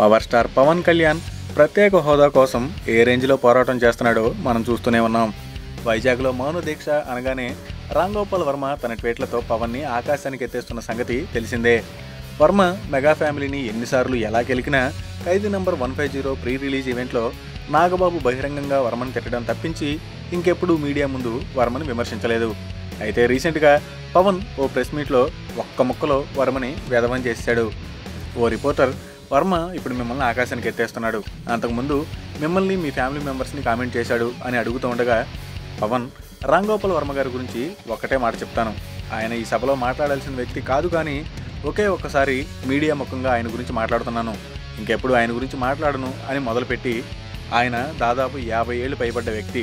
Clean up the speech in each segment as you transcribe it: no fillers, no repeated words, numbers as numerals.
Power star Pawan Kalyan ప్రత్యేక హోదా కోసం ఏ రేంజ్లో పోరాటం చేస్తున్నాడో మనం చూస్తూనే ఉన్నాం. వైజాగ్లో మౌన దీక్ష అనగానే రామ్ గోపాల్ వర్మ తన ట్వీట్లతో పవన్ని ఆకాశానికి ఎత్తేస్తున్న సంగతి తెలిసిందే. వర్మ మెగా ఫ్యామిలీని ఎన్నిసార్లు ఎలా గెలికినా ఖైదీ నంబర్ 150 ప్రీ రిలీజ్ ఈవెంట్లో నాగబాబు బహిరంగంగా వర్మను తిట్టడం తప్పించి ఇంకెప్పుడు మీడియా ముందు వర్మని విమర్శించలేదు. అయితే రీసెంట్గా పవన్ ఓ ప్రెస్ మీట్లో ఒక్క ముక్కలో వర్మని వెధవం చేశాడు. ఓ రిపోర్టర్, వర్మ ఇప్పుడు మిమ్మల్ని ఆకాశానికి ఎత్తేస్తున్నాడు, అంతకుముందు మిమ్మల్ని మీ ఫ్యామిలీ మెంబర్స్ని కామెంట్ చేశాడు అని అడుగుతూ ఉండగా పవన్, రామ్ గోపాల్ వర్మ గారి గురించి ఒక్కటే మాట చెప్తాను, ఆయన ఈ సభలో మాట్లాడాల్సిన వ్యక్తి కాదు, కానీ ఒకే ఒక్కసారి మీడియా ముఖంగా ఆయన గురించి మాట్లాడుతున్నాను, ఇంకెప్పుడు ఆయన గురించి మాట్లాడను అని మొదలుపెట్టి ఆయన దాదాపు 50 ఏళ్ళు పైబడ్డ వ్యక్తి,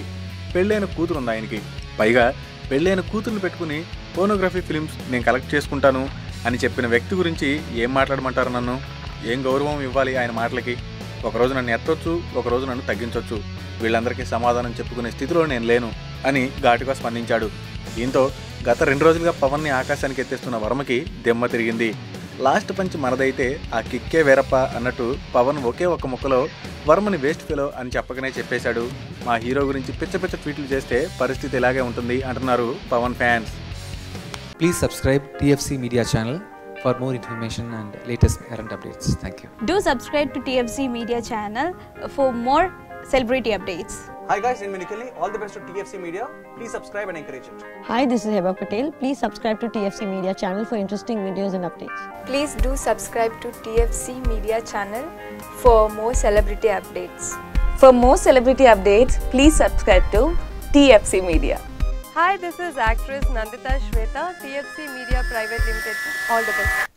పెళ్ళైన కూతురు ఉంది ఆయనకి, పైగా పెళ్ళైన కూతుర్ని పెట్టుకుని పోర్నోగ్రఫీ ఫిల్మ్స్ నేను కలెక్ట్ చేసుకుంటాను అని చెప్పిన వ్యక్తి గురించి ఏం మాట్లాడమంటారు? నన్ను ఏం గౌరవం ఇవ్వాలి ఆయన మాటలకి? ఒకరోజు నన్ను ఎత్తొచ్చు, ఒకరోజు నన్ను తగ్గించవచ్చు, వీళ్ళందరికీ సమాధానం చెప్పుకునే స్థితిలో నేను లేను అని ఘాటుగా స్పందించాడు. దీంతో గత 2 రోజులుగా పవన్ని ఆకాశానికి ఎత్తేస్తున్న వర్మకి దెమ్మ తిరిగింది. లాస్ట్ పంచ్ మనదైతే ఆ కిక్కే వేరప్ప అన్నట్టు పవన్ ఒకే ఒక్క ముక్కలో వర్మని వేస్ట్ ఫెలో అని చెప్పకనే చెప్పేశాడు. మా హీరో గురించి పిచ్చ పిచ్చ ట్వీట్లు చేస్తే పరిస్థితి ఇలాగే ఉంటుంది అంటున్నారు Pawan fans. Please subscribe TFC Media channel for more information and latest current updates. Thank you. Do subscribe to TFC Media channel for more celebrity updates. Hi guys, in Minikali, all the best to TFC Media. Please subscribe and encourage it. Hi, this is Heba Patel. Please subscribe to TFC Media channel for interesting videos and updates. Please do subscribe to TFC Media channel for more celebrity updates. For more celebrity updates, please subscribe to TFC Media. Hi, this is actress Nandita Shweta, TFC Media Private Limited. All the best.